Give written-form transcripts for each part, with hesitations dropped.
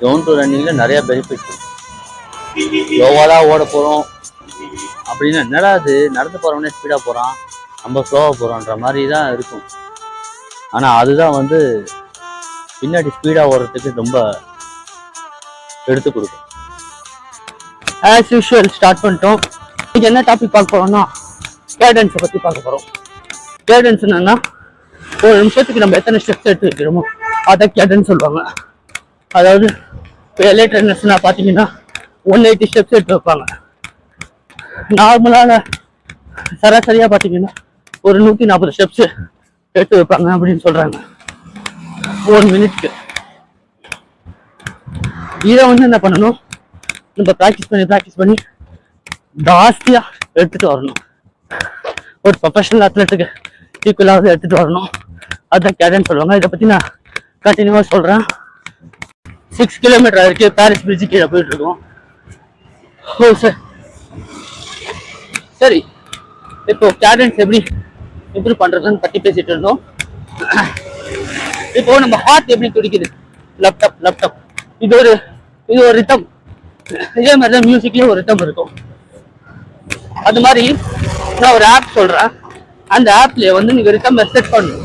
Zone 2 ரன்னிங்கில் நிறையா benefit இருக்கும். ஸ்லோவாக தான் ஓட போகிறோம் அப்படின்னா என்னடா அது நடந்து போகிறவனே ஸ்பீடாக போகிறான், நம்ம ஸ்லோவாக போகிறோன்ற மாதிரி தான் இருக்கும். ஆனால் அதுதான் வந்து பின்னாடி ஸ்பீடாக ஓடுறதுக்கு ரொம்ப எடுத்து கொடுக்கும். ஆஸ் யூஷுவல் ஸ்டார்ட் பண்ணிட்டோம். இன்னைக்கு என்ன டாபிக் பார்க்க போகிறோம்னா கேடன்ஸை பற்றி பார்க்க போகிறோம். கேடன்ஸ் என்னன்னா, ஒரு நிமிஷத்துக்கு நம்ம எத்தனை ஸ்டெப்ஸ் எடுத்து வைக்கிறோமோ அதை கேடன்ஸ் சொல்லுவாங்க. அதாவது இப்போ எல்ஏ ட்ரெயினர்ஸ்லாம் பார்த்தீங்கன்னா 180 ஸ்டெப்ஸ் எடுத்து வைப்பாங்க. நார்மலான சராசரியாக பார்த்தீங்கன்னா ஒரு 140 ஸ்டெப்ஸ் எடுத்து வைப்பாங்க அப்படின்னு சொல்கிறாங்க 1 மினிட்க்கு. இதை வந்து என்ன பண்ணணும், நம்ம ப்ராக்டிஸ் பண்ணி ஜாஸ்தியாக எடுத்துகிட்டு வரணும். ஒரு ப்ரொஃபஷனல் அத்லெட்டுக்கு ஈக்குவலாக எடுத்துகிட்டு வரணும். அதுதான் கேடன்ஸ் சொல்லுவாங்க. இதை பற்றி நான் கண்டினியூவாக சொல்கிறேன். 6 கிலோமீட்டர் வரைக்கும் பாரிஸ் பிரிட்ஜு கீழே போயிட்டு இருக்கோம். ஓ சார், சரி, இப்போ கேடன்ஸ் எப்படி இம்ப்ரூவ் பண்ணுறதுன்னு பற்றி பேசிட்டு இருந்தோம். இப்போ நம்ம ஹார்ட் எப்படி துடிக்குது, லேப்டாப் இது ஒரு ரிதம். இதே மாதிரி தான் மியூசிக்லேயும் ஒரு ரிதம் இருக்கும். அது மாதிரி நான் ஒரு ஆப் சொல்கிறேன். அந்த ஆப்லேயே வந்து நீங்கள் ரிதம் செட் பண்ணணும்.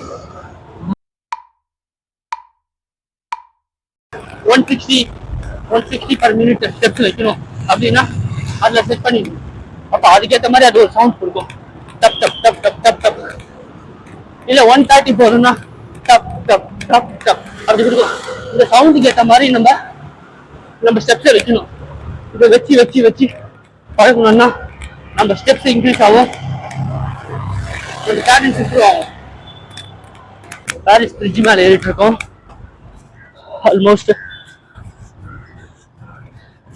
160 per minute ஸ்டெப்ஸ் வைக்கணும் அப்படின்னா அதில் செட் பண்ணிடணும். அப்போ அதுக்கேற்ற மாதிரி அது ஒரு சவுண்ட் கொடுக்கும். டப் டப் டப் டப் டப் டப். இல்லை 130 போகணும்னா டப் டப் டப் டப் அப்படி கொடுக்கும். இந்த சவுண்டுக்கு ஏற்ற மாதிரி நம்ம ஸ்டெப்ஸை வைக்கணும். இப்போ வச்சு பழகணும்னா நம்ம ஸ்டெப்ஸ் இன்க்ரீஸ் ஆகும், நம்ம கேடன்ஸ் இம்ப்ரூவ் ஆகும். பாரிஸ் பிரிட்ஜ் மேலே ஏறிட்டு இருக்கோம். ஆல்மோஸ்ட்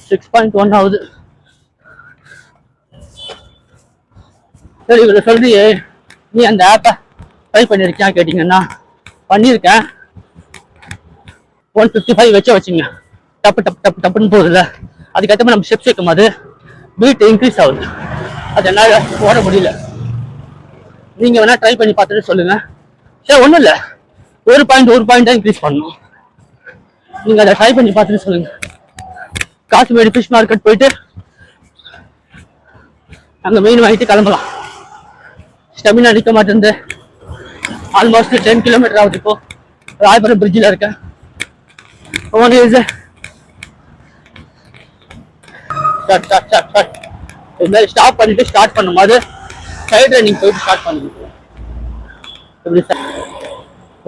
6.1 ஆகுது. சரி, இவ்வளோ சொல்றியே, நீ அந்த ஆப்பை ட்ரை பண்ணியிருக்கியா கேட்டிங்கன்னா பண்ணியிருக்கேன். 155 வச்சுங்க. டப்புன்னு போகுதுல்ல, அதுக்கேற்ற நம்ம ஸ்டெப்ஸ் வைக்கும் போது பீட் இன்க்ரீஸ் ஆகுது. அது என்னால் ஓட முடியல. நீங்கள் வேணால் ட்ரை பண்ணி பார்த்துட்டு சொல்லுங்கள். சரி, ஒன்றும் இல்லை, ஒரு பாயிண்ட் தான் இன்க்ரீஸ் பண்ணணும். நீங்கள் அதை ட்ரை பண்ணி பார்த்துட்டு சொல்லுங்கள். காசுமேடு ஃபிஷ் மார்க்கெட் போயிட்டு அங்கே மீன் வாங்கிட்டு கிளம்பலாம். ஸ்டெமினா நிற்க மாட்டேங்குது. ஆல்மோஸ்ட் 10 கிலோமீட்டர் ஆகுது. இப்போ ராயபுரம் பிரிட்ஜில் இருக்கேன். இது மாதிரி ஸ்டாப் பண்ணிட்டு ஸ்டார்ட் பண்ணும்போது சைட் ரன்னிங் போயிட்டு ஸ்டார்ட் பண்ணிக்கலாம். எப்படி சார்,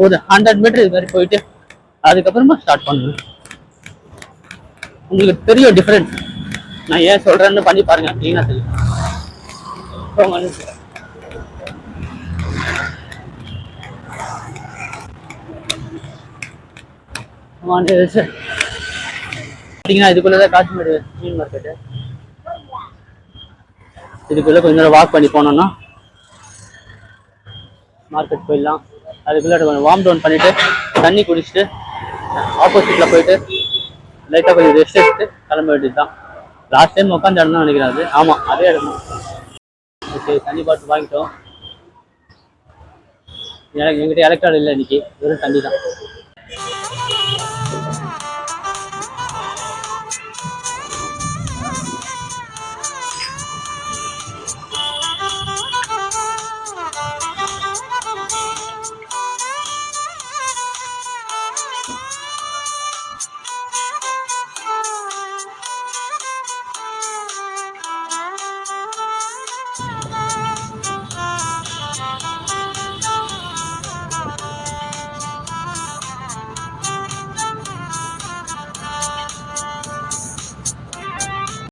ஒரு 100 மீட்டர் இது மாதிரி போயிட்டு அதுக்கப்புறமா ஸ்டார்ட் பண்ணுவேன். உங்களுக்கு தெரியும் டிஃப்ரெண்ட். நான் ஏன் சொல்றேன்னு பண்ணி பாருங்க, கிளீனா தெரியும். இதுக்குள்ளதான் காஷ்மீர் மீன் மார்க்கெட்டு. இதுக்குள்ள கொஞ்ச நேரம் வாக் பண்ணி போனோம்னா மார்க்கெட் போயிடலாம். அதுக்குள்ள கொஞ்சம் வார்ம் டவுன் பண்ணிட்டு தண்ணி குடிச்சிட்டு ஆப்போசிட்ல போயிட்டு லைட்டாக கொஞ்சம் ரெஸ்ட் எடுத்து கிளம்ப வேண்டியது தான். லாஸ்ட் டைம் உட்காந்து இடம் தான் நினைக்கிறேன். அது ஆமாம், அதே இடம் தான். ஓகே, தண்ணி பாட்டில் வாங்கிட்டோம். என்கிட்ட எலக்ட்ரால் இல்லை இன்னைக்கு, வெறும் தண்ணி தான்.